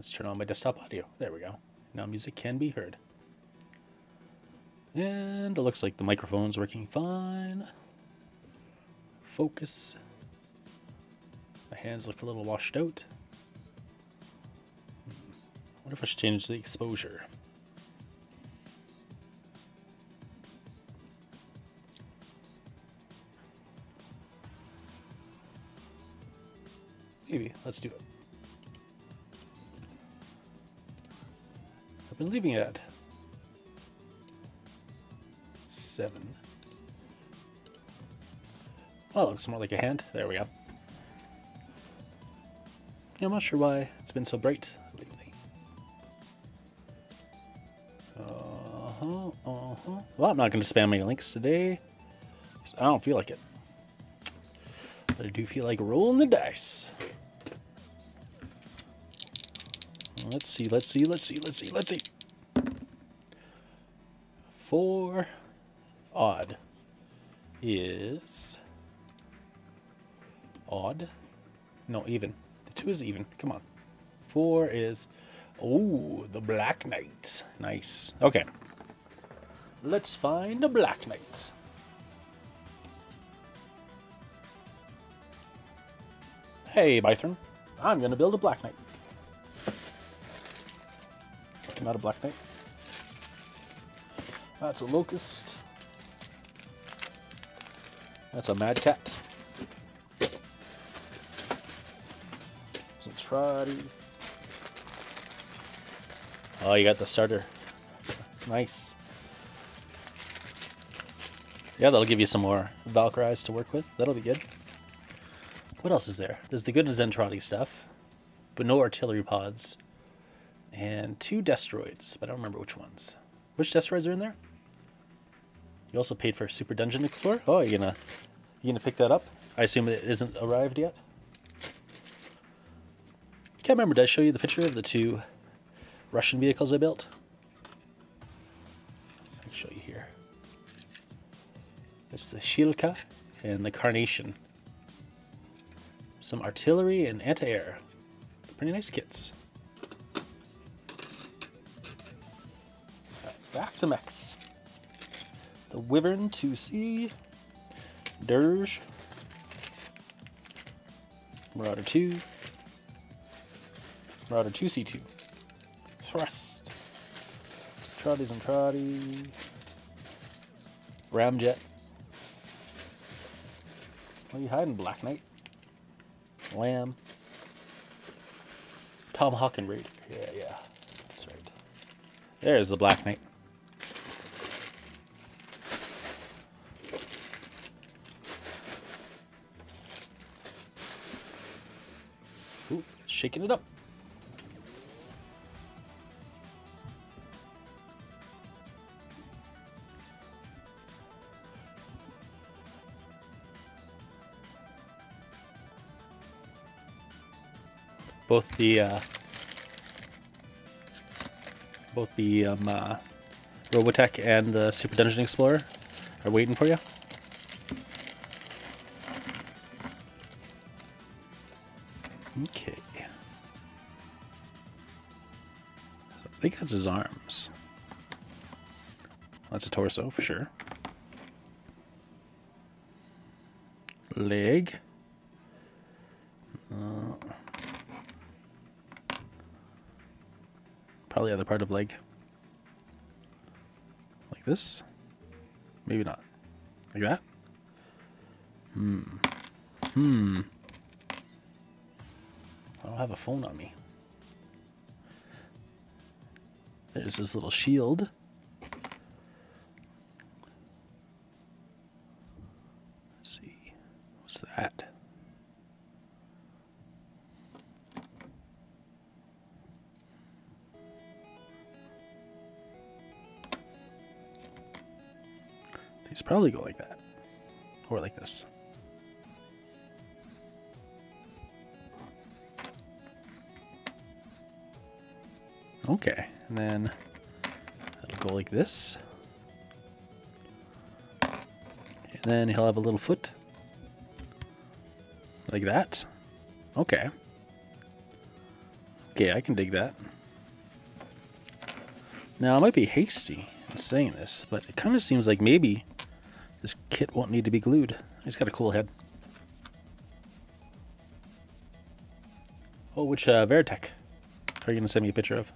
Let's turn on my desktop audio. There we go. Now music can be heard. And it looks like the microphone's working fine. Focus. My hands look a little washed out. I wonder if I should change the exposure. Maybe. Let's do it. I've been leaving it at 7. Oh, it looks more like a hand. There we go. Yeah, I'm not sure why it's been so bright lately. Well, I'm not going to spam my links today. I don't feel like it. But I do feel like rolling the dice. Let's see. 4 odd is odd. No, even. The 2 is even. Come on. 4 is, oh, the Black Knight. Nice. Okay. Let's find a Black Knight. Hey, Bythron. I'm going to build a Black Knight. Not a Black Knight. That's a Locust. That's a Mad Cat. It's a Trotty. Oh, you got the starter. Nice. Yeah, that'll give you some more Valkyries to work with. That'll be good. What else is there? There's the good Zentradi stuff, but no artillery pods. And 2 Destroids, but I don't remember which ones. Which Destroids are in there? You also paid for Super Dungeon Explorer? Oh, you gonna pick that up? I assume it isn't arrived yet? Can't remember, did I show you the picture of the 2 Russian vehicles I built? I can show you here. It's the Shilka and the Carnation. Some artillery and anti-air. Pretty nice kits. Back to mechs. The Wyvern 2C, Dirge, Marauder 2, Marauder 2C2, Thrust, Trotties and Trotty, Ramjet. Where are you hiding, Black Knight? Lamb. Tomahawk and Raider. Yeah, that's right. There's the Black Knight. Ooh, shaking it up. Both the Robotech and the Super Dungeon Explorer are waiting for you. Okay. I think that's his arms. That's a torso for sure. Leg. Probably other part of leg. Like this? Maybe not. Like that? I don't have a phone on me. There's this little shield. Let's see. What's that? These probably go like that. Or like this. Okay, and then it'll go like this. And then he'll have a little foot. Like that. Okay. Okay, I can dig that. Now, I might be hasty in saying this, but it kind of seems like maybe this kit won't need to be glued. He's got a cool head. Oh, which Veritech are you going to send me a picture of?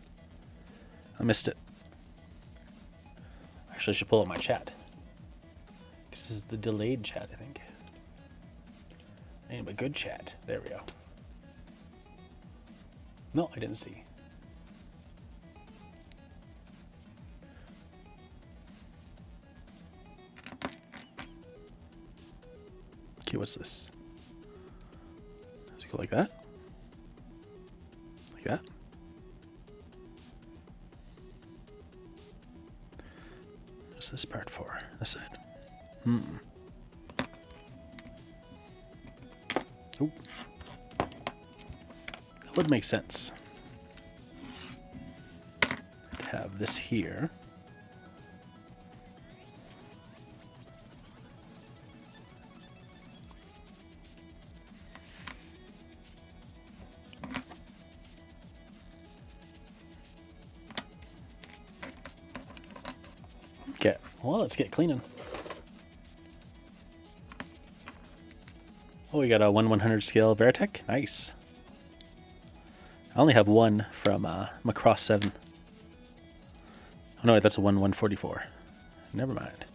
I missed it. Actually, I should pull up my chat. This is the delayed chat, I think. Anyway, good chat. There we go. No, I didn't see. Okay, what's this? Does it go like that? Like that? What's this part for? This side? Oh. That would make sense. To have this here. Okay, well, let's get cleaning. Oh, we got a 1/100 scale Veritech. Nice. I only have one from Macross 7. Oh no, wait, that's a 1/144. Never mind.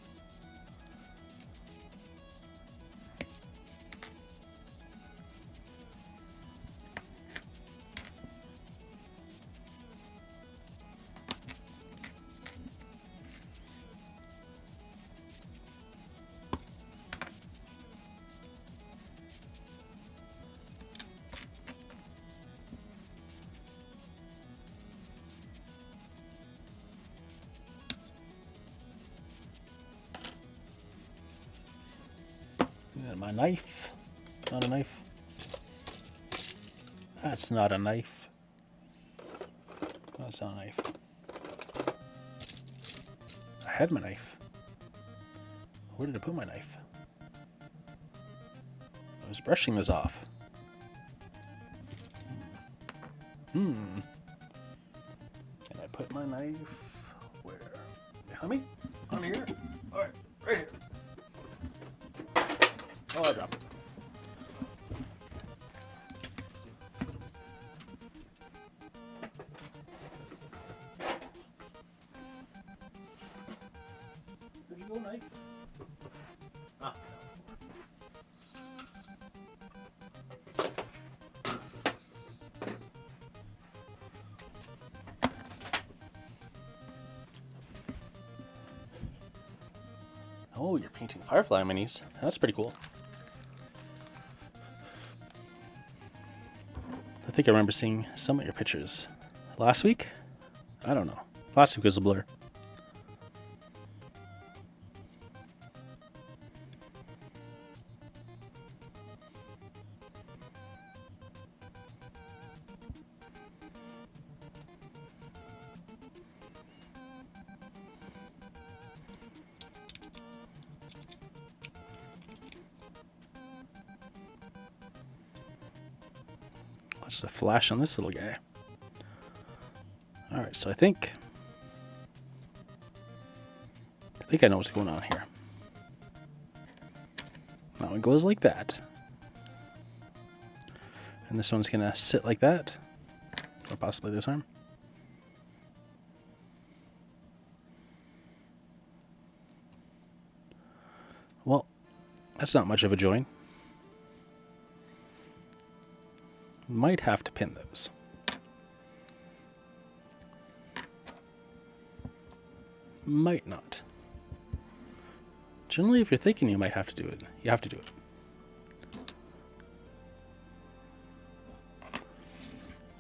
And my knife. Not a knife. That's not a knife. That's not a knife. I had my knife. Where did I put my knife? I was brushing this off. And I put my knife where? Behind me? On here? Alright, right here. Oh, I dropped it. Where'd you go, knife? Ah. Oh, you're painting Firefly minis. That's pretty cool. I think I remember seeing some of your pictures last week. I don't know. Last week was a blur. Just a flash on this little guy. Alright, so I think I know what's going on here. That one goes like that. And this one's gonna sit like that. Or possibly this arm. Well, that's not much of a join. Might have to pin those. Might not. Generally, if you're thinking you might have to do it, you have to do it.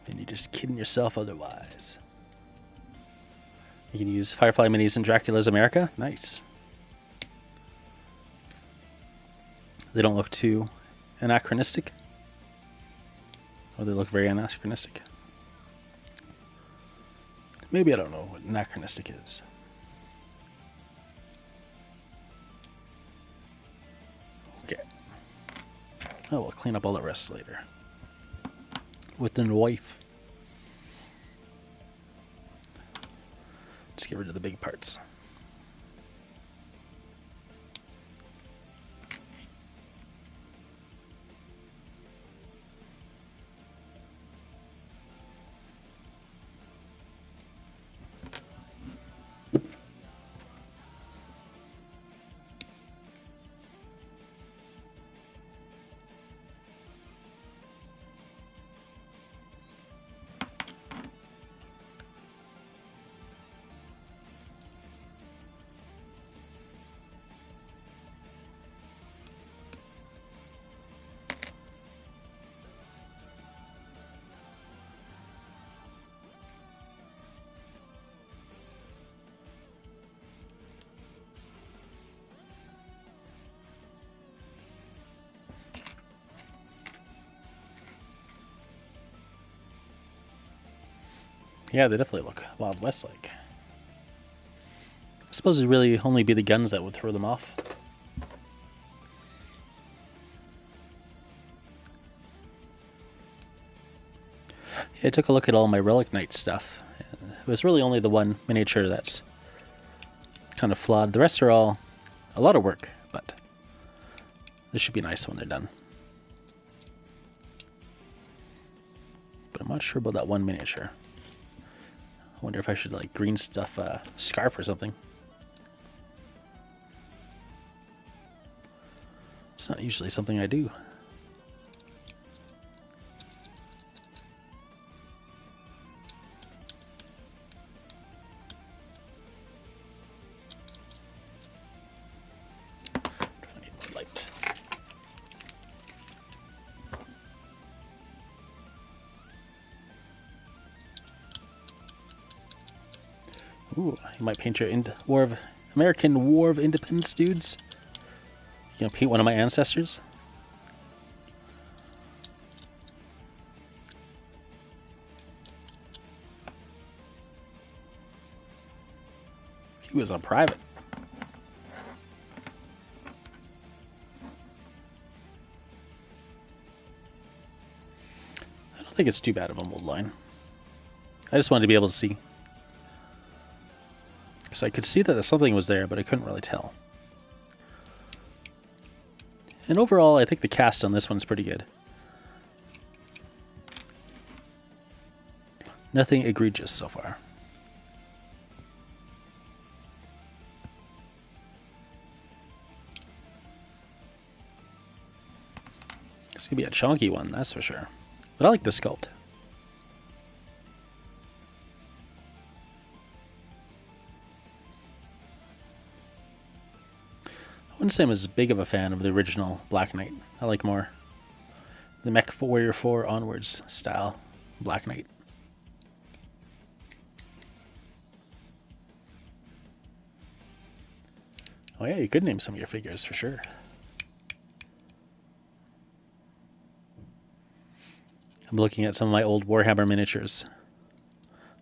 And you're just kidding yourself otherwise. You can use Firefly Minis in Dracula's America. Nice. They don't look too anachronistic. Oh, they look very anachronistic. Maybe I don't know what anachronistic is. Okay. Oh, we'll clean up all the rest later. With the wife. Just get rid of the big parts. Yeah, they definitely look Wild West-like. I suppose it'd really only be the guns that would throw them off. Yeah, I took a look at all my Relic Knight stuff. And it was really only the one miniature that's kind of flawed. The rest are all a lot of work, but this should be nice when they're done. But I'm not sure about that one miniature. I wonder if I should like green stuff a scarf or something. It's not usually something I do. I need more light. Ooh, you might paint your American War of Independence dudes. You gonna paint one of my ancestors? He was on private. I don't think it's too bad of a mold line. I just wanted to be able to see. Because I could see that something was there, but I couldn't really tell. And overall, I think the cast on this one's pretty good. Nothing egregious so far. It's gonna be a chunky one, that's for sure. But I like the sculpt. I wouldn't say I'm as big of a fan of the original Black Knight. I like more the Mech Warrior 4 onwards style Black Knight. Oh yeah, you could name some of your figures for sure. I'm looking at some of my old Warhammer miniatures,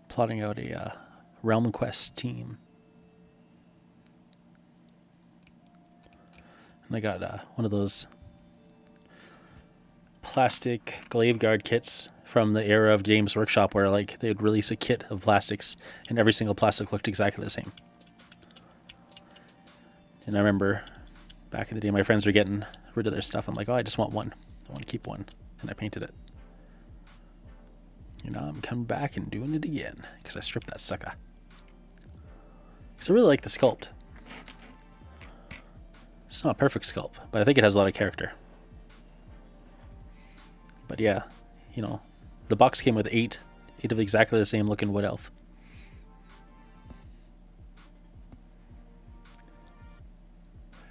plotting out a Realm Quest team. And I got one of those plastic glaive guard kits from the era of Games Workshop where like they would release a kit of plastics and every single plastic looked exactly the same. And I remember back in the day my friends were getting rid of their stuff. I'm like, oh, I just want one. I want to keep one. And I painted it. You know, I'm coming back and doing it again because I stripped that sucker. Because I really like the sculpt. It's not a perfect sculpt, but I think it has a lot of character. But yeah, you know, the box came with eight of exactly the same looking wood elf.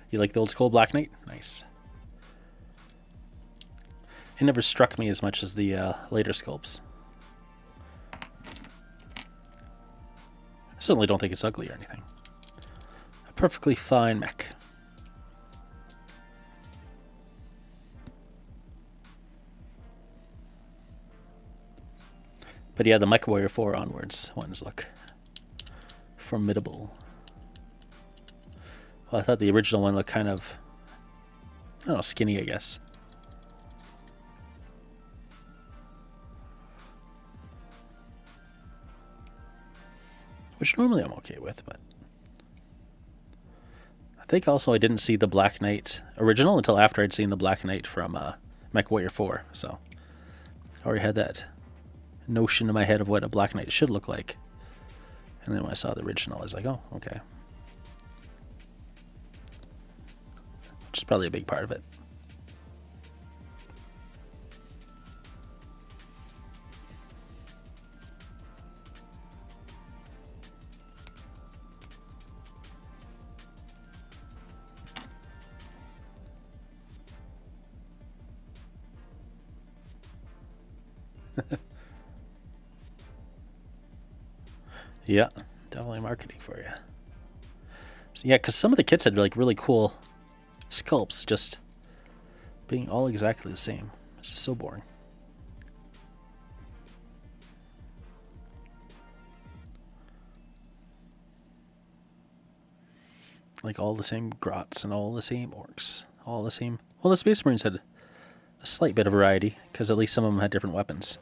You like the old school Black Knight? Nice. It never struck me as much as the later sculpts. I certainly don't think it's ugly or anything. A perfectly fine mech. But yeah, the Mech Warrior 4 onwards ones look formidable. Well, I thought the original one looked kind of, I don't know, skinny, I guess. which normally I'm okay with, but I think also I didn't see the Black Knight original until after I'd seen the Black Knight from Mech Warrior 4, so I already had that notion in my head of what a Black Knight should look like. And then when I saw the original, I was like, oh, okay. Which is probably a big part of it. Yeah, definitely marketing for you. So yeah, because some of the kits had like really cool sculpts, just being all exactly the same. This is so boring. Like all the same grots and all the same orcs, all the same. Well, the Space Marines had a slight bit of variety because at least some of them had different weapons.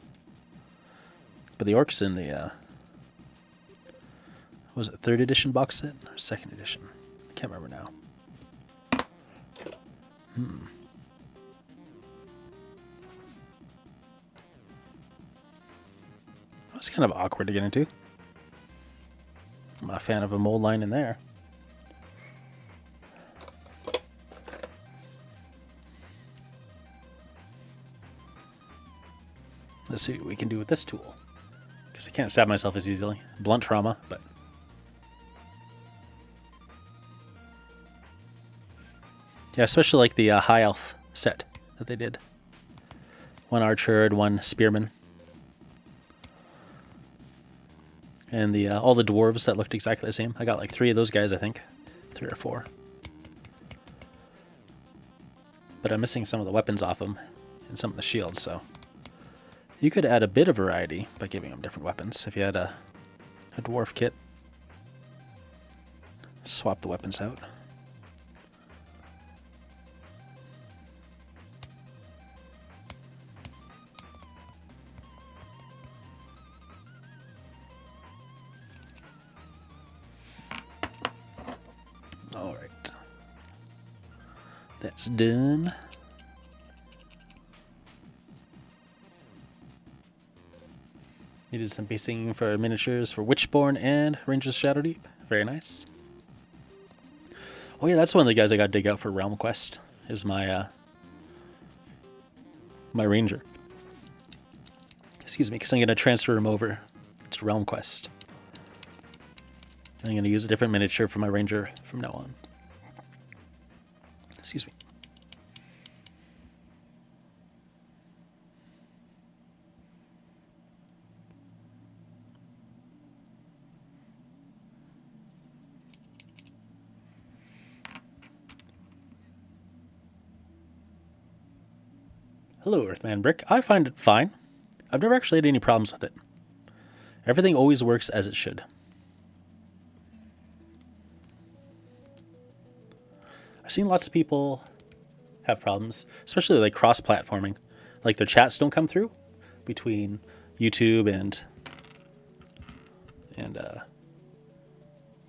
But the orcs in the was it 3rd edition box set or 2nd edition? I can't remember now. That was kind of awkward to get into. I'm not a fan of a mold line in there. Let's see what we can do with this tool. Because I can't stab myself as easily. Blunt trauma, but... yeah, especially like the High Elf set that they did. One archer and one spearman. And the all the dwarves that looked exactly the same. I got like 3 of those guys, I think. 3 or 4. But I'm missing some of the weapons off them. And some of the shields, so... you could add a bit of variety by giving them different weapons. If you had a dwarf kit. Swap the weapons out. Alright. That's done. Needed some basing for miniatures for Witchborn and Rangers Shadow Deep. Very nice. Oh yeah, that's one of the guys I got to dig out for Realm Quest. Is my my ranger. Excuse me, because I'm going to transfer him over to Realm Quest. And I'm going to use a different miniature for my ranger from now on. Excuse me. Hello, Earthman Brick. I find it fine. I've never actually had any problems with it. Everything always works as it should. I've seen lots of people have problems, especially like cross-platforming. Like their chats don't come through between YouTube and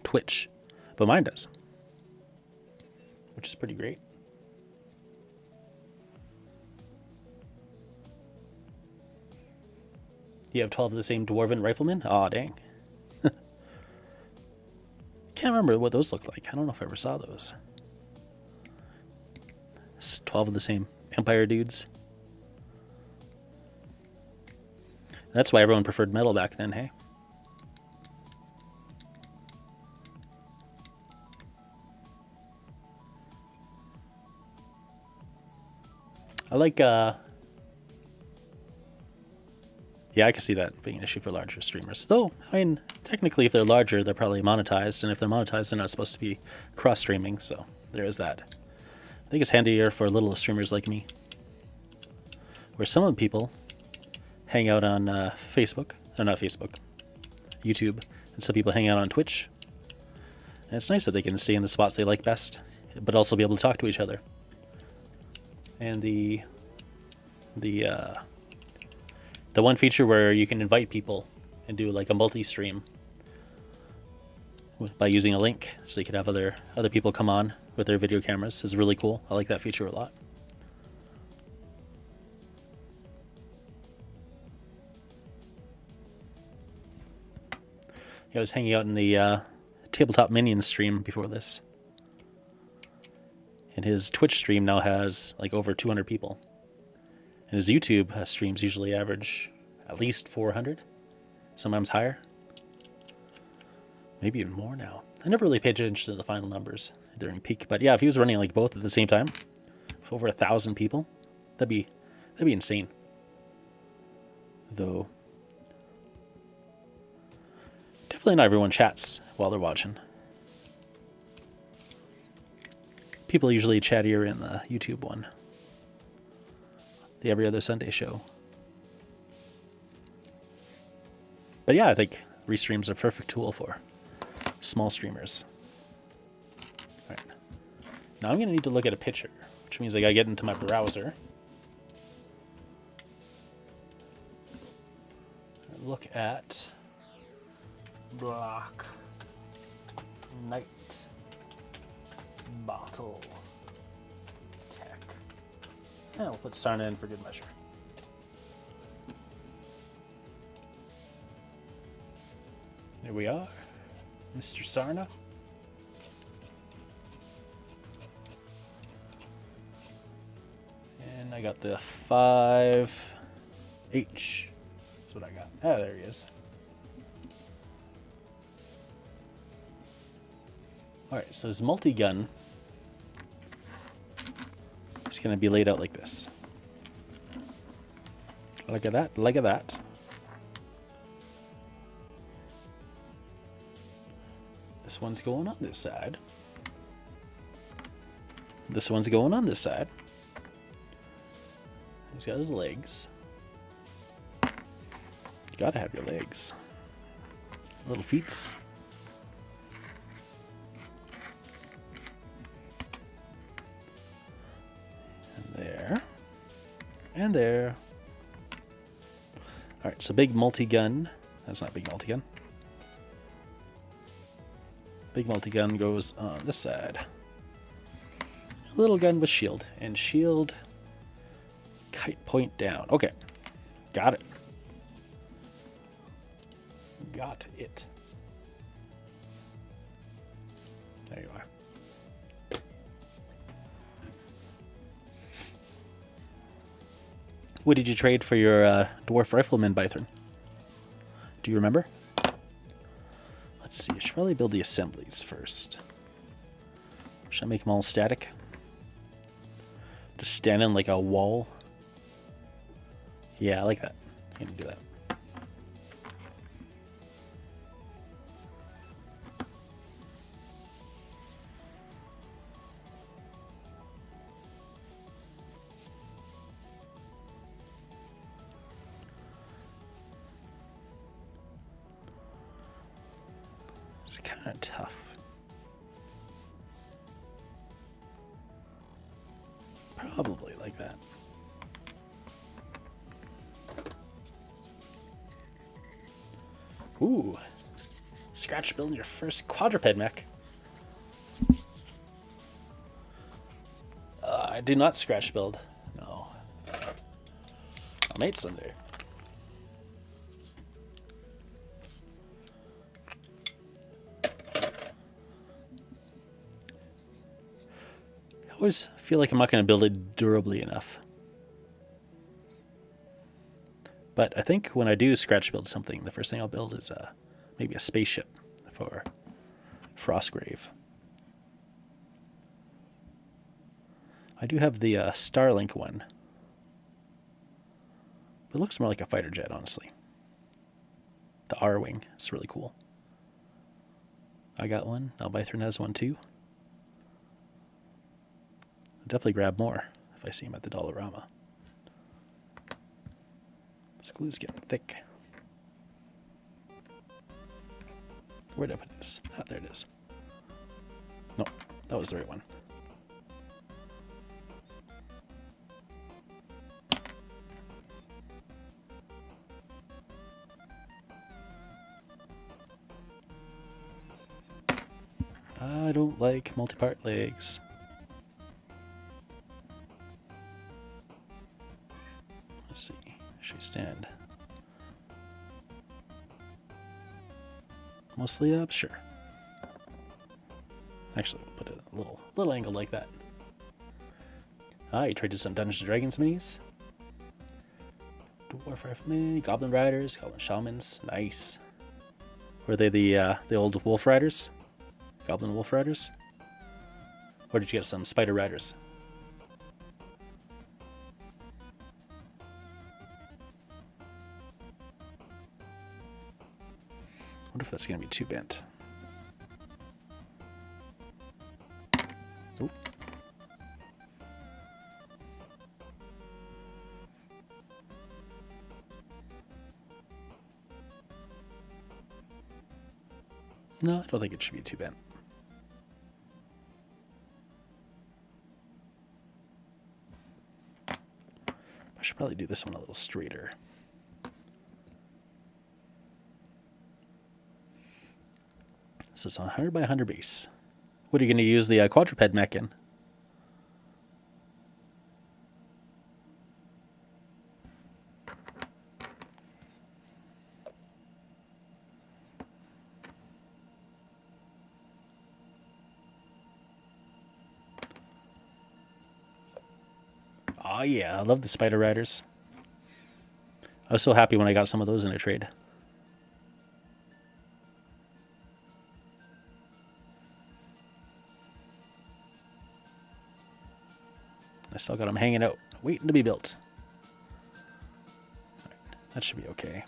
Twitch, but mine does, which is pretty great. You have 12 of the same Dwarven Riflemen? Aw, dang. Can't remember what those looked like. I don't know if I ever saw those. It's 12 of the same Empire dudes. That's why everyone preferred metal back then, hey? I like, yeah, I can see that being an issue for larger streamers. Though, I mean, technically if they're larger, they're probably monetized, and if they're monetized, they're not supposed to be cross-streaming, so there is that. I think it's handier for little streamers like me, where some of the people hang out on Facebook, or not Facebook, YouTube, and some people hang out on Twitch. And it's nice that they can stay in the spots they like best, but also be able to talk to each other. And the one feature where you can invite people and do like a multi-stream by using a link, so you could have other people come on with their video cameras. Is really cool. I like that feature a lot. I was hanging out in the Tabletop Minions stream before this, and his Twitch stream now has like over 200 people, and his YouTube streams usually average at least 400, sometimes higher, maybe even more now. I never really paid attention to the final numbers during peak, but yeah, if he was running like both at the same time, with over 1,000 people, that'd be insane. Though definitely not everyone chats while they're watching. People are usually chattier in the YouTube one, the Every Other Sunday show. But yeah, I think restream's a perfect tool for small streamers. All right. Now I'm going to need to look at a picture, which means I got to get into my browser. Look at Black Knight Bottle Tech. And we'll put Sarna in for good measure. Here we are, Mr. Sarna. And I got the 5H. That's what I got. Ah, there he is. Alright, so his multi-gun is going to be laid out like this. Look at that, look at that. This one's going on this side. This one's going on this side. He's got his legs. You gotta have your legs. Little feets. And there. And there. Alright, so big multi-gun. That's not big multi-gun. Big multi-gun goes on this side. Little gun with shield. And shield kite point down. Okay. Got it. Got it. There you are. What did you trade for your Dwarf Rifleman Bythorn? Do you remember? Let's see. I should probably build the assemblies first. Should I make them all static? Just stand in like a wall? Yeah, I like that. I'm gonna do that. It's kind of tough. Probably like that. Ooh. Scratch building your first quadruped mech. I do not scratch build. No. I made someday. I always feel like I'm not going to build it durably enough. But I think when I do scratch build something, the first thing I'll build is maybe a spaceship for Frostgrave. I do have the Starlink one. But it looks more like a fighter jet, honestly. The R-Wing. It's really cool. I got one. Albythron has one too. I'll definitely grab more if I see him at the Dollarama. This glue's getting thick. Where'd I put this? Ah, there it is. No, that was the right one. I don't like multi-part legs. Let's see. Should we stand mostly up? Sure. Actually, we'll put it a little angle like that. Ah, you traded some Dungeons and Dragons minis. Dwarf Riflemen, Goblin Riders, Goblin Shamans. Nice. Were they the old Wolf Riders? Goblin Wolf Riders? Or did you get some Spider Riders? I wonder if that's going to be too bent. Oop. No, I don't think it should be too bent. I should probably do this one a little straighter. So it's a 100 by 100 base. What are you going to use the quadruped mech in? Oh yeah, I love the Spider Riders. I was so happy when I got some of those in a trade. I still got them hanging out, waiting to be built. Right, that should be okay.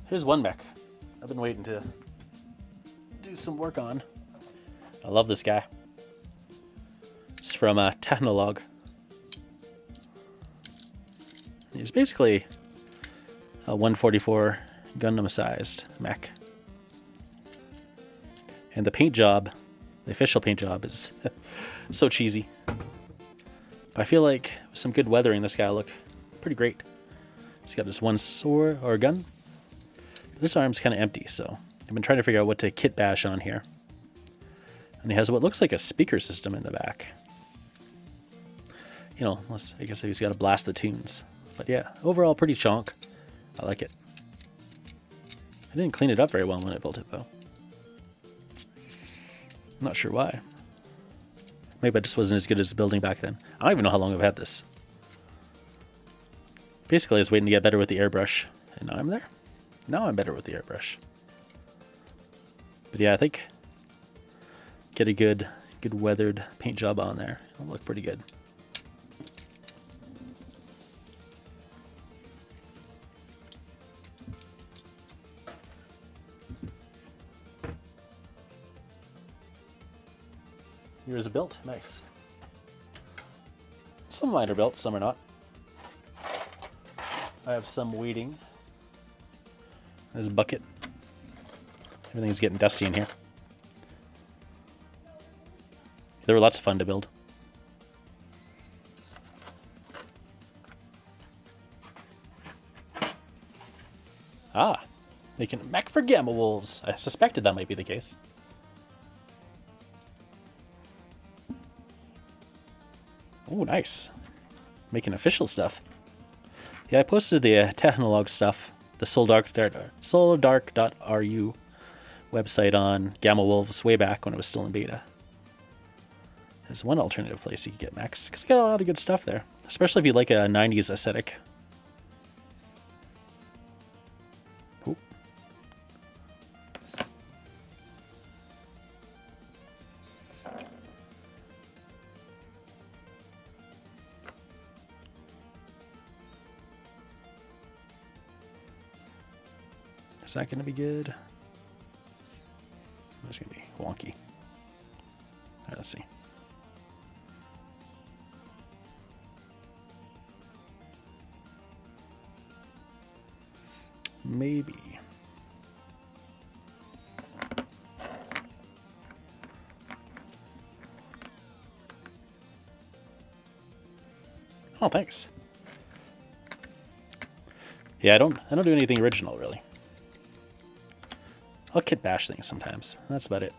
Here's one mech I've been waiting to do some work on. I love this guy. It's from Technolog. He's basically a 144 Gundam sized mech. And the paint job, the official paint job, is so cheesy. But I feel like with some good weathering, this guy will look pretty great. He's got this one sword or gun. This arm's kind of empty, so I've been trying to figure out what to kit bash on here. And he has what looks like a speaker system in the back. You know, unless I guess he's got to blast the tunes. But yeah, overall pretty chonk. I like it. I didn't clean it up very well when I built it, though. I'm not sure why. Maybe it just wasn't as good as building back then. I don't even know how long I've had this. Basically, I was waiting to get better with the airbrush, and now I'm there. Now I'm better with the airbrush. But yeah, I think get a good weathered paint job on there. It'll look pretty good. Yours are built. Nice. Some of mine are built, some are not. I have some waiting. This bucket. Everything's getting dusty in here. They were lots of fun to build. Ah, making a mech for Gamma Wolves. I suspected that might be the case. Oh, nice. Making official stuff. Yeah, I posted the Technolog stuff, the souldark.ru website on Gamma Wolves way back when it was still in beta. There's one alternative place you could get mechs, because you got a lot of good stuff there, especially if you like a 90s aesthetic. Oop. Is that going to be good? It's going to be wonky. All right, let's see. Maybe. Oh, thanks. Yeah, I don't do anything original really. I'll kit bash things sometimes. That's about it.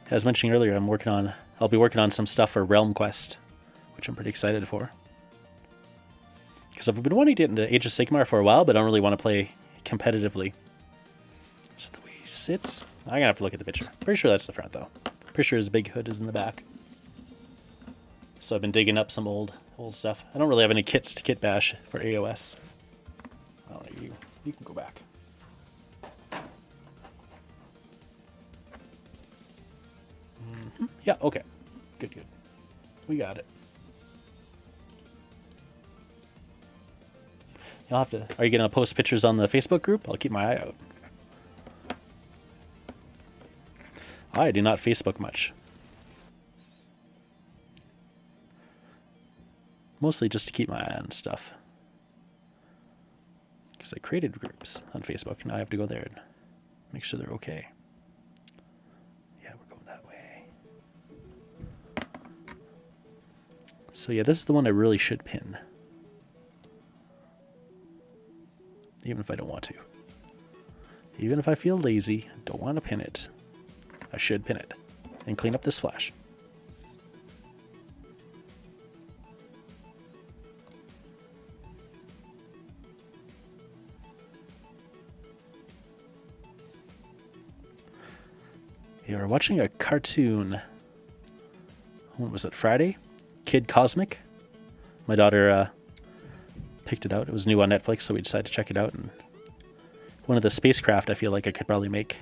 As mentioned earlier, I'll be working on some stuff for Realm Quest, which I'm pretty excited for. Because I've been wanting to get into Age of Sigmar for a while, but I don't really want to play competitively. Is that the way he sits? I'm gonna have to look at the picture. Pretty sure that's the front though. Pretty sure his big hood is in the back. So I've been digging up some old stuff. I don't really have any kits to kit bash for AOS. I don't know, you can go back. Yeah, okay. Good. We got it. You'll have to... Are you going to post pictures on the Facebook group? I'll keep my eye out. I do not Facebook much. Mostly just to keep my eye on stuff. Because I created groups on Facebook, and now I have to go there and make sure they're okay. Yeah, we're going that way. So yeah, this is the one I really should pin. Even if I don't want to. Even if I feel lazy, don't want to pin it, I should pin it. And clean up this flash. You are watching a cartoon. What was it, Friday? Kid Cosmic. My daughter picked it out. It was new on Netflix, so we decided to check it out. And one of the spacecraft I feel like I could probably make.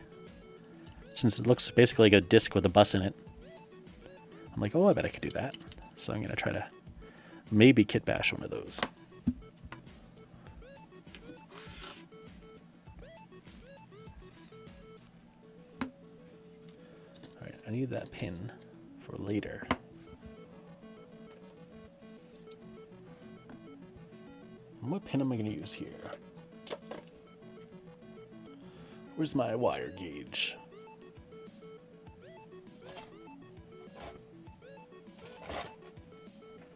Since it looks basically like a disc with a bus in it. I'm like, oh, I bet I could do that. So I'm going to try to maybe kit bash one of those. Alright, I need that pin for later. What pin am I going to use here? Where's my wire gauge?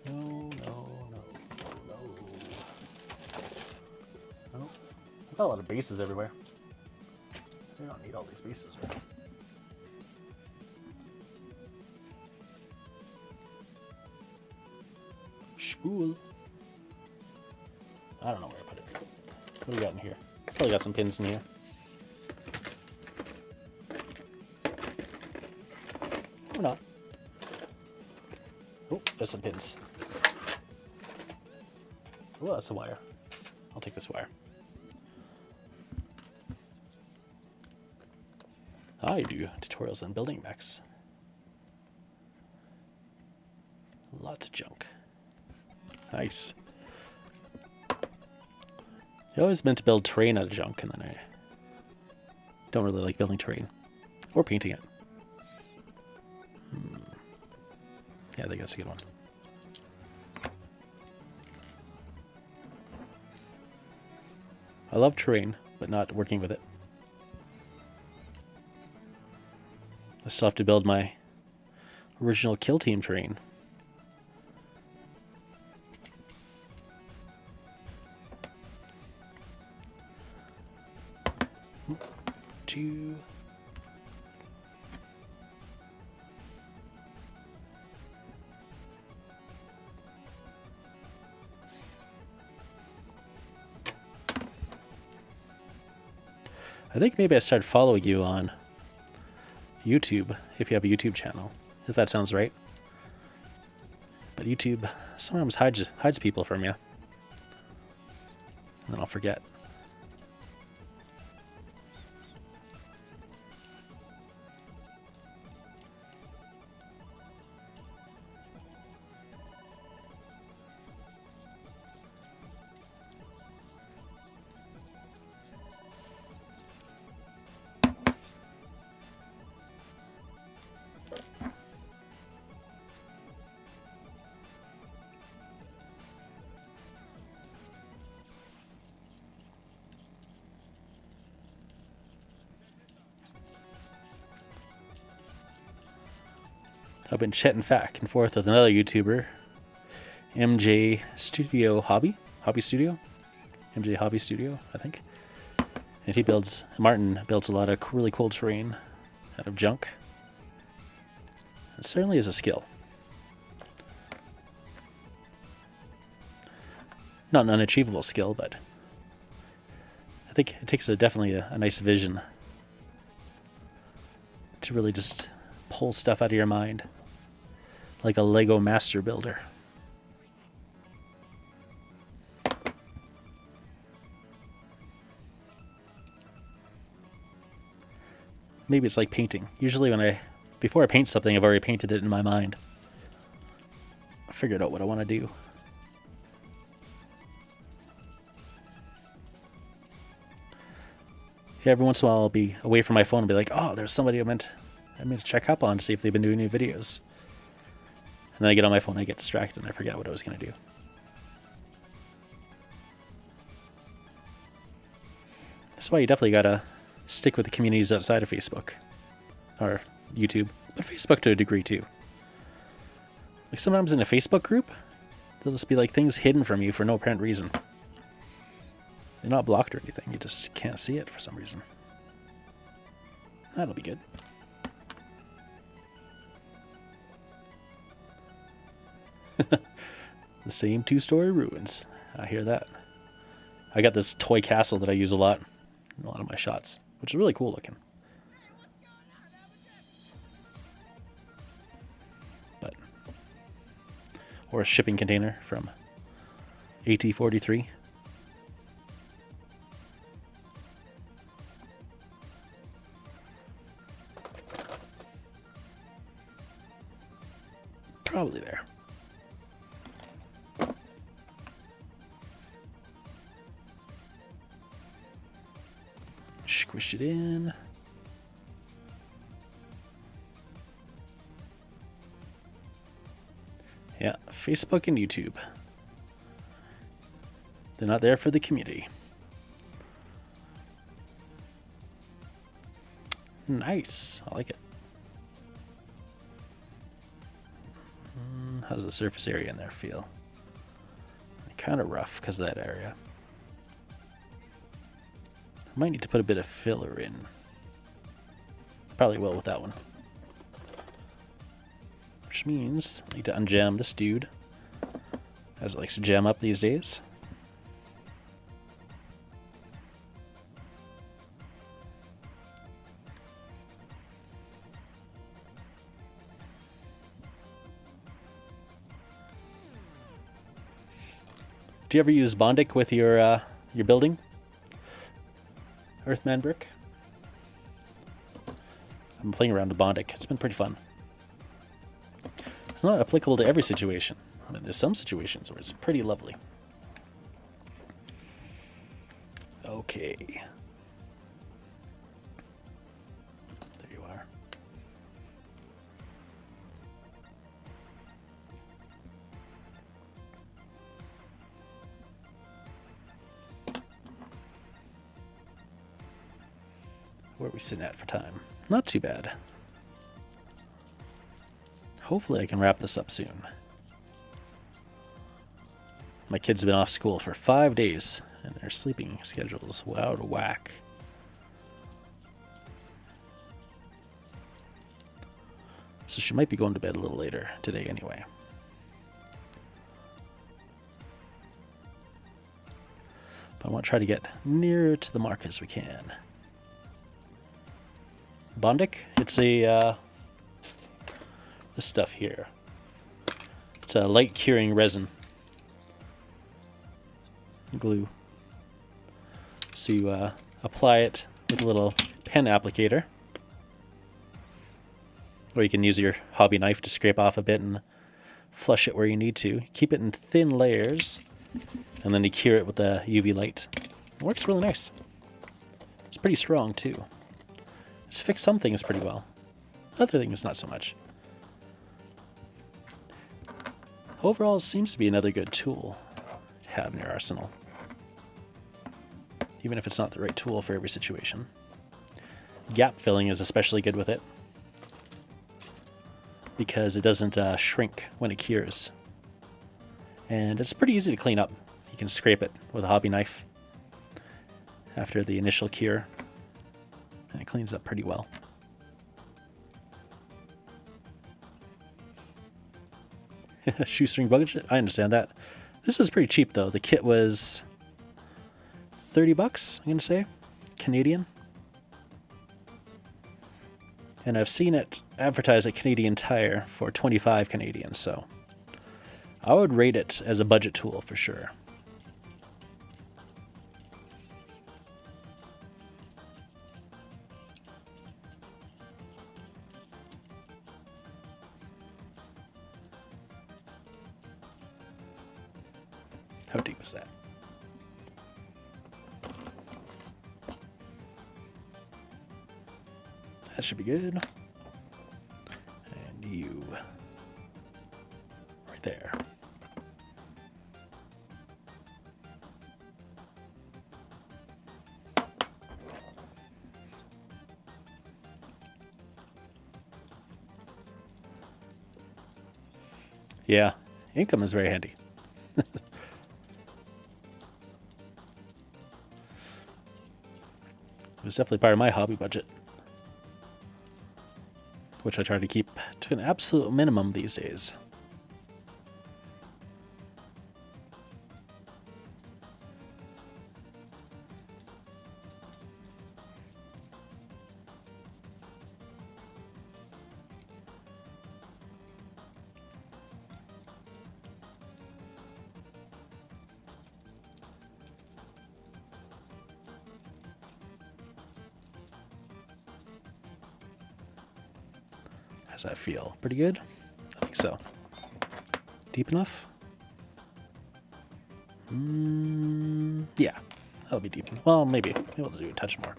No. Oh, I've got a lot of bases everywhere. I don't need all these bases, right? Spool. I don't know where I put it. What do we got in here? Probably got some pins in here. Or not. Oh, there's some pins. Oh, that's a wire. I'll take this wire. I do tutorials on building mechs. Lots of junk. Nice. I always meant to build terrain out of junk, and then I don't really like building terrain. Or painting it. Yeah, I think that's a good one. I love terrain, but not working with it. I still have to build my original kill team terrain. Two. I think maybe I started following you on YouTube, if you have a YouTube channel, if that sounds right. But YouTube sometimes hides people from you. And then I'll forget. I've been chatting back and forth with another YouTuber, MJ Studio Hobby Studio, MJ Hobby Studio, I think. And Martin builds a lot of really cool terrain out of junk. It certainly is a skill. Not an unachievable skill, but I think it takes definitely a nice vision to really just pull stuff out of your mind, like a Lego master builder. Maybe it's like painting. Usually before I paint something, I've already painted it in my mind. I figured out what I want to do. Yeah, every once in a while I'll be away from my phone and be like, oh, there's somebody I meant to check up on to see if they've been doing any videos. And then I get on my phone, I get distracted, and I forget what I was going to do. That's why you definitely got to stick with the communities outside of Facebook or YouTube, but Facebook to a degree too. Like sometimes in a Facebook group, there'll just be like things hidden from you for no apparent reason. They're not blocked or anything, you just can't see it for some reason. That'll be good. The same two-story ruins. I hear that. I got this toy castle that I use a lot in a lot of my shots, which is really cool looking. Or a shipping container from AT-43. Probably there. Squish it in. Yeah, Facebook and YouTube. They're not there for the community. Nice. I like it. How's the surface area in there feel? Kind of rough because of that area. Might need to put a bit of filler in. Probably will with that one. Which means I need to unjam this dude, as it likes to jam up these days. Do you ever use Bondic with your building? Earthman brick? I'm playing around with Bondic. It's been pretty fun. It's not applicable to every situation, but there's some situations where it's pretty lovely. Okay. There you are. Where are we sitting at for time? Not too bad. Hopefully I can wrap this up soon. My kids have been off school for 5 days, and their sleeping schedules out of whack. So she might be going to bed a little later today anyway. But I want to try to get nearer to the mark as we can. Bondic, it's a this stuff here. It's a light curing resin glue. So you apply it with a little pen applicator, or you can use your hobby knife to scrape off a bit and flush it where you need to. Keep it in thin layers, and then you cure it with the UV light. It works really nice. It's pretty strong too. It's fixed some things pretty well. Other things not so much. Overall, it seems to be another good tool to have in your arsenal. Even if it's not the right tool for every situation. Gap filling is especially good with it. because it doesn't shrink when it cures. And it's pretty easy to clean up. You can scrape it with a hobby knife after the initial cure, and it cleans up pretty well. Shoestring budget, I understand that. This was pretty cheap though. The kit was $30, I'm gonna say, Canadian. And I've seen it advertised at Canadian Tire for 25 Canadian, so I would rate it as a budget tool for sure. How deep is that? That should be good. And you. Right there. Yeah, income is very handy. It was definitely part of my hobby budget, which I try to keep to an absolute minimum these days. How's that feel? Pretty good? I think so. Deep enough? Yeah, that'll be deep. Well, maybe. Maybe we'll do a touch more.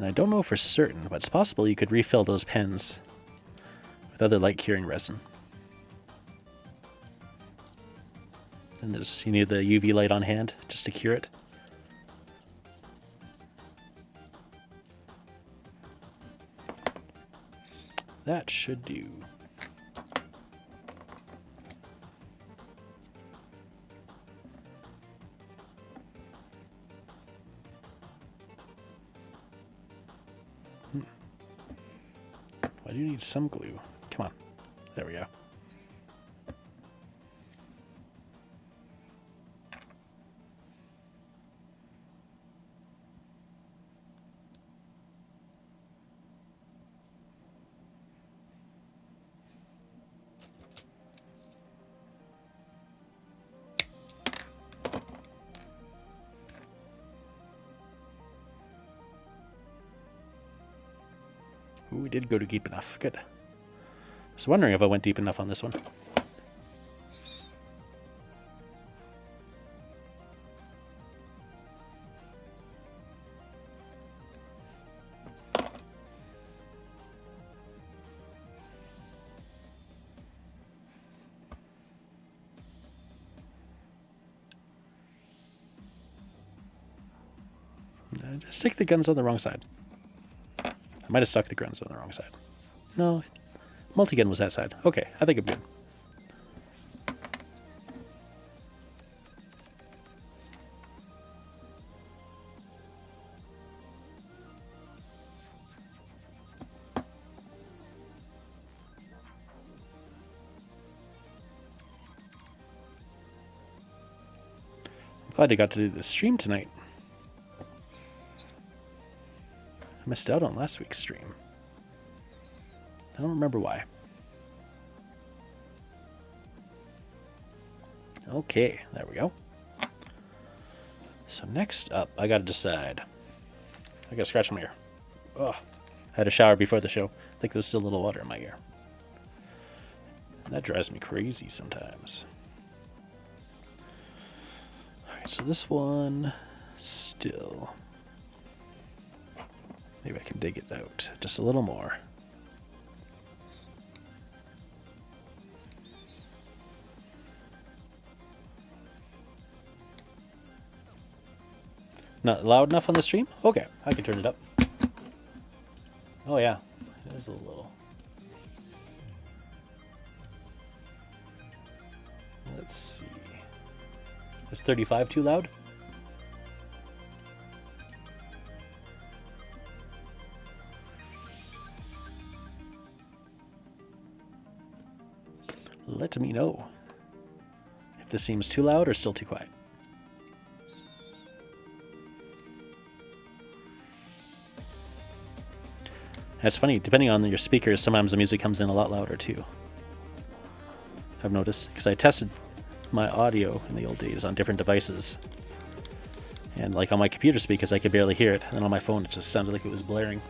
And I don't know for certain, but it's possible you could refill those pens with other light curing resin. And you need the UV light on hand just to cure it. That should do. I do need some glue. Come on. There we go. Ooh, we did go to deep enough. Good. I was wondering if I went deep enough on this one. Just stick the guns on the wrong side. I might have stuck the guns on the wrong side. No, multi-gun was that side. Okay, I think I'm good. I'm glad I got to do this stream tonight. I missed out on last week's stream. I don't remember why. Okay, there we go. So next up, I gotta decide. I gotta scratch my ear. Ugh. I had a shower before the show. I think there's still a little water in my ear. And that drives me crazy sometimes. Alright, so this one still. Maybe I can dig it out just a little more. Not loud enough on the stream? Okay, I can turn it up. Oh yeah, it is a little. Let's see. Is 35 too loud? Let me know if this seems too loud or still too quiet. That's funny, depending on your speakers, sometimes the music comes in a lot louder too. I've noticed, because I tested my audio in the old days on different devices. And like on my computer speakers, I could barely hear it. And on my phone, it just sounded like it was blaring.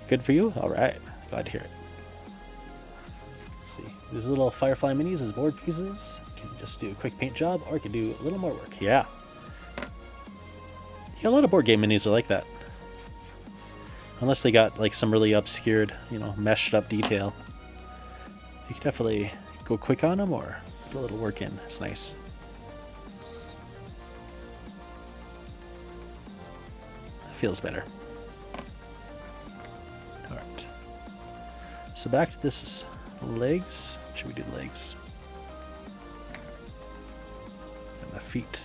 Good for you? All right, glad to hear it. Let's see, these little Firefly minis as board pieces. Can just do a quick paint job, or I can do a little more work. Yeah. Yeah, a lot of board game minis are like that. Unless they got like some really obscured, you know, meshed up detail. You can definitely go quick on them or put a little work in. It's nice. Feels better. Alright. So back to this legs. Should we do legs? And the feet.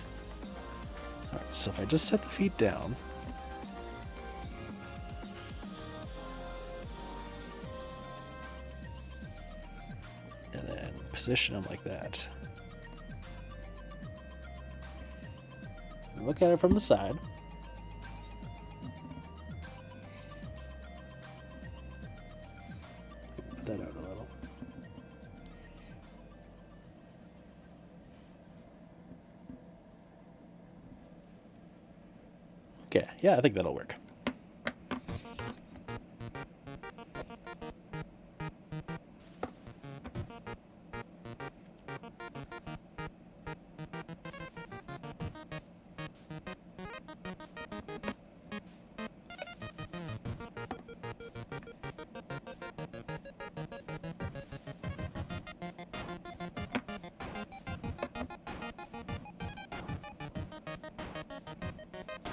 Alright, so if I just set the feet down. And then position them like that. Look at it from the side. Put that out a little. Okay, yeah, I think that'll work.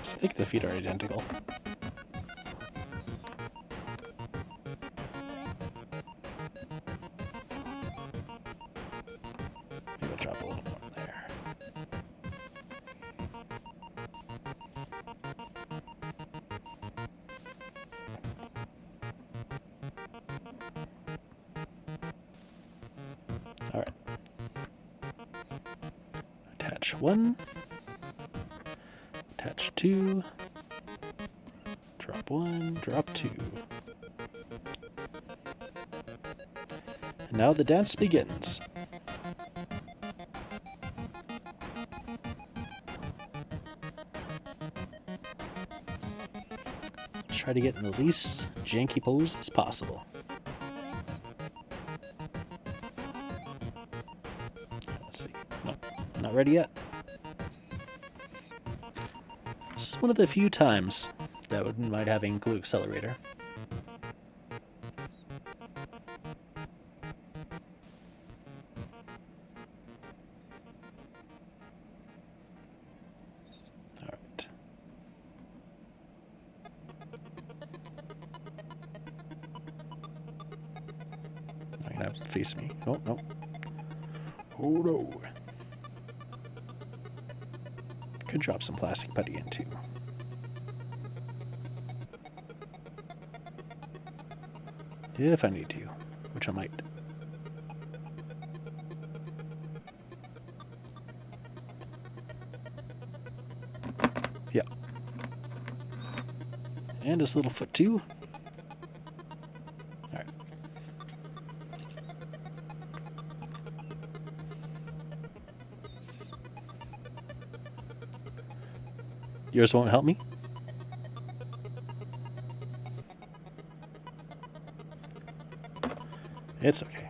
I think the feet are identical. Maybe I'll drop a little more there. All right. Attach one. Attach two. Drop one, drop two. And now the dance begins. Try to get in the least janky pose as possible. Let's see. No, not ready yet. This is one of the few times that wouldn't mind having glue accelerator. Alright. Not gonna have to face me. Oh no. Oh no. Could drop some plastic putty in too. If I need to, which I might. Yeah. And this little foot too. Alright. Yours won't help me? It's okay.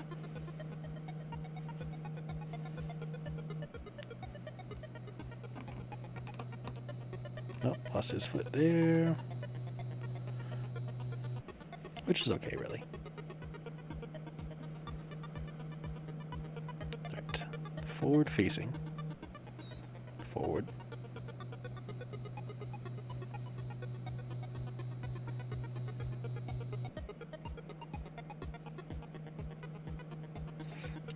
Oh, lost his foot there. which is okay, really. Alright, forward facing. Forward.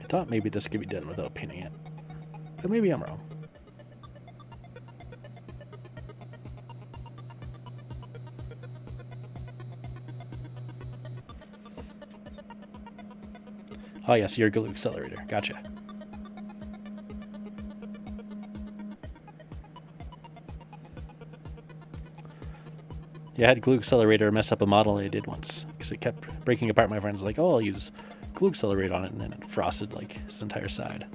I thought maybe this could be done without pinning it, but maybe I'm wrong. Oh yes, your glue accelerator. Gotcha. Yeah, I had glue accelerator mess up a model I did once because it kept breaking apart. My friend's like, "Oh, I'll use glue accelerator on it," and then it frosted like its entire side.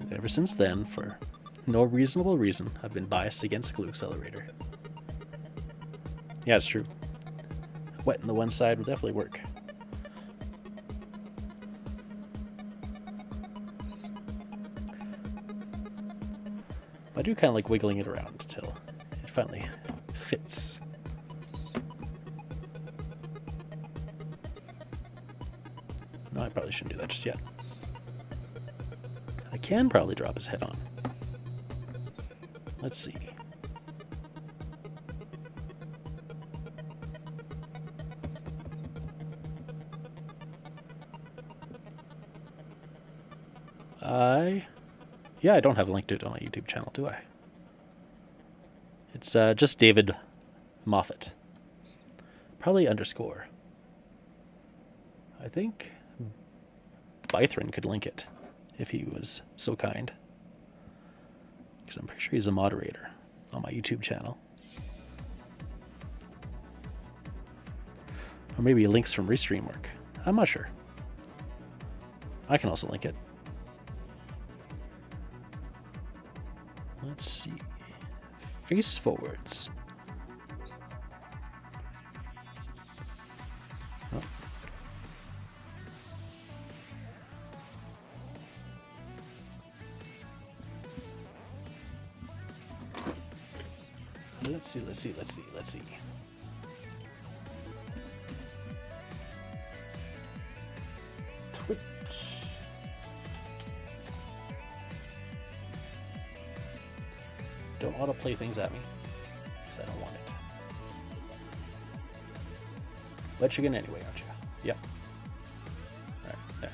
And ever since then, for no reasonable reason, I've been biased against glue accelerator. Yeah, it's true. Wetting the one side will definitely work. I do kind of like wiggling it around until it finally fits. No, I probably shouldn't do that just yet. I can probably drop his head on. Let's see. Yeah, I don't have a link to it on my YouTube channel, do I? It's just David Moffat. Probably underscore. I think Bythron could link it if he was so kind. Because I'm pretty sure he's a moderator on my YouTube channel. Or maybe links from Restream work. I'm not sure. I can also link it. Let's see. Face forwards. Oh. Let's see. Twitch. Don't autoplay things at me, because I don't want it. But you're gonna anyway, aren't you? Yep. Alright, there.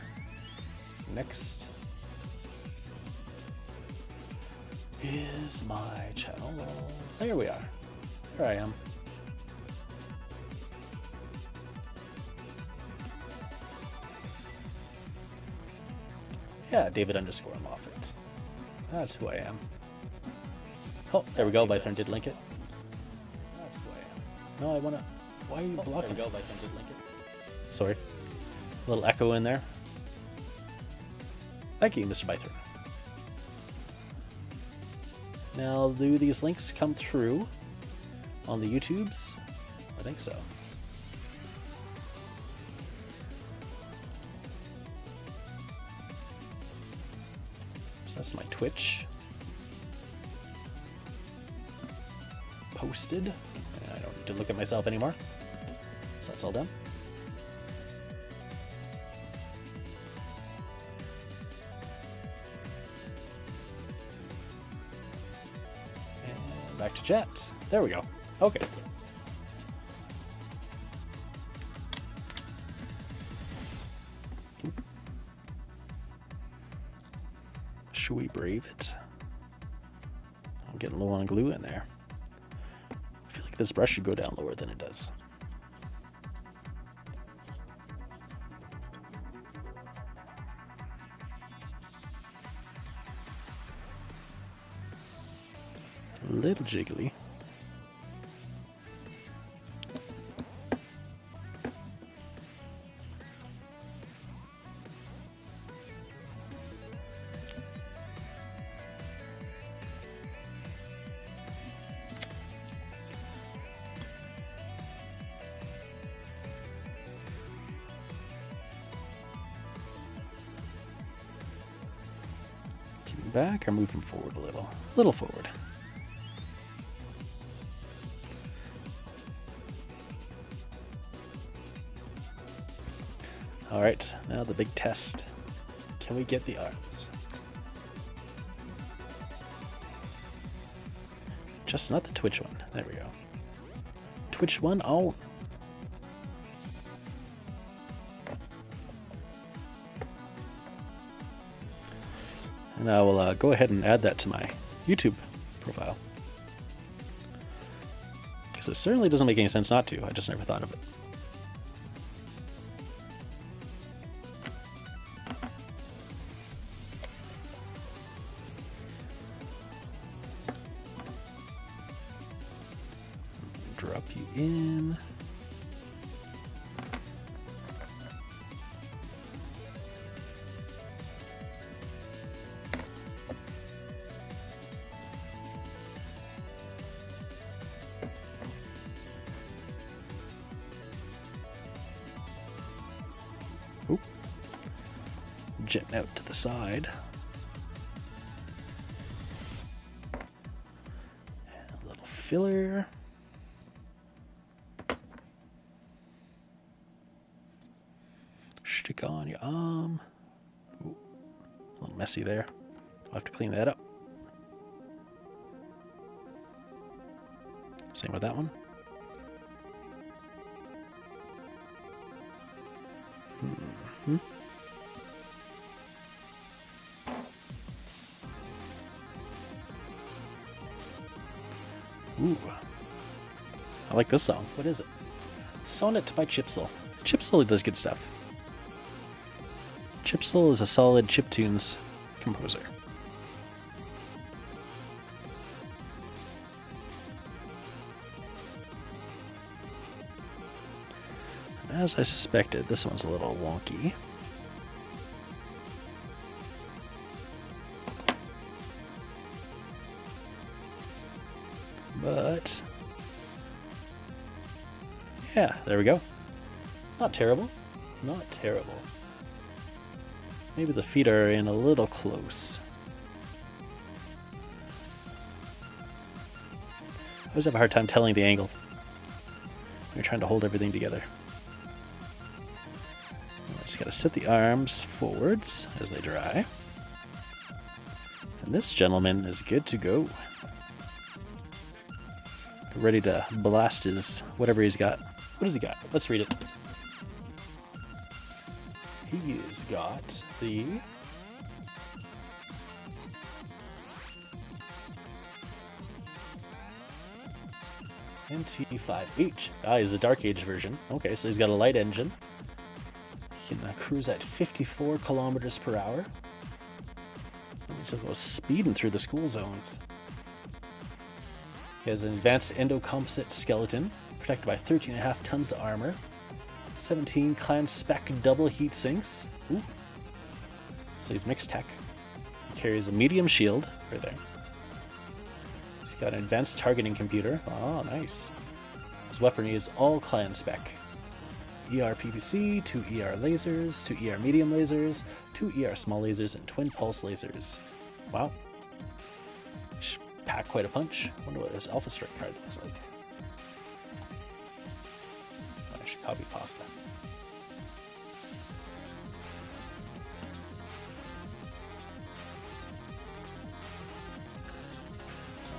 Next is my channel. There we are. There I am. Yeah, David underscore Moffat. That's who I am. Oh, there we go. Bythron did link it. That's who I am. No, I wanna. Why are you blocking? There we go. Bythron did link it. Sorry. A little echo in there. Thank you, Mr. Bythron. Now, do these links come through on the YouTubes? I think so. So that's my Twitch. Posted. I don't need to look at myself anymore. So that's all done. And back to chat. There we go. Okay. Should we brave it? I'm getting low on glue in there. I feel like this brush should go down lower than it does. A little jiggly. Back or moving forward a little forward. Alright, now the big test. Can we get the arms? Just not the Twitch one. There we go. Twitch one on. And I will go ahead and add that to my YouTube profile. Because it certainly doesn't make any sense not to. I just never thought of it. Drop you in. Oop. Jetting out to the side. And a little filler. Stick on your arm. Ooh, a little messy there. I'll have to clean that up. Same with that one. Mm-hmm. Ooh. I like this song. What is it? Sonnet by Chipsil. Chipsil does good stuff. Chipsil is a solid chiptunes composer. As I suspected, this one's a little wonky. But yeah, there we go. Not terrible. Not terrible. Maybe the feet are in a little close. I always have a hard time telling the angle. You're trying to hold everything together. I just gotta set the arms forwards as they dry. And this gentleman is good to go. Ready to blast his whatever he's got. What has he got? Let's read it. He's got the MT5H. Ah, he's the Dark Age version. Okay, so he's got a light engine. He can cruise at 54 kilometers per hour. He's going to go speeding through the school zones. He has an advanced endocomposite skeleton, protected by 13.5 tons of armor. 17 clan spec double heat sinks. Ooh. So he's mixed tech. He carries a medium shield right there. He's got an advanced targeting computer. Oh, nice. His weaponry is all clan spec. ER PVC, 2 ER lasers, 2 ER medium lasers, 2 ER small lasers, and twin pulse lasers. Wow. Should pack quite a punch. Wonder what this Alpha Strike card looks like. I should copy pasta.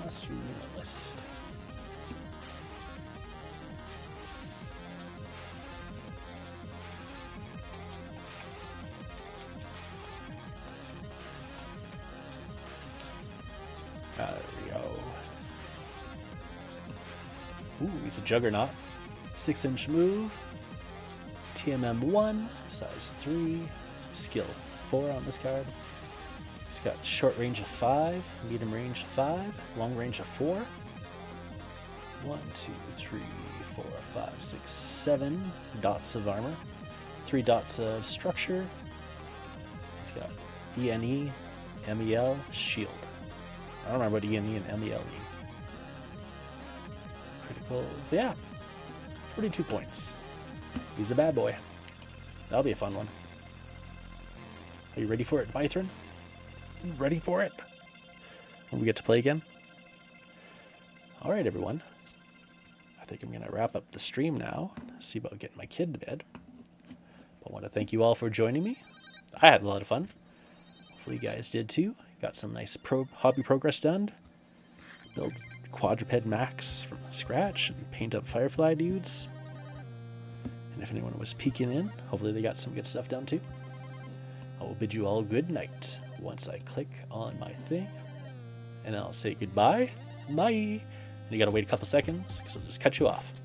Master unit list. There we go. Ooh, he's a juggernaut. 6-inch move. TMM 1, size 3, skill 4 on this card. He's got short range of 5, medium range of 5, long range of 4. 1, 2, 3, 4, 5, 6, 7 dots of armor. 3 dots of structure. He's got ENE, MEL, shield. I don't remember what ENE and MEL mean. Criticals, yeah. 42 points. He's a bad boy. That'll be a fun one. Are you ready for it, Bythron? Ready for it? When we get to play again? Alright, everyone. I think I'm going to wrap up the stream now. See about getting my kid to bed. I want to thank you all for joining me. I had a lot of fun. Hopefully you guys did too. Got some nice hobby progress done. Build quadruped max from scratch and paint up firefly dudes. And if anyone was peeking in, hopefully they got some good stuff done too. I will bid you all good night once I click on my thing. And then I'll say goodbye. Bye. And you gotta wait a couple seconds because I'll just cut you off.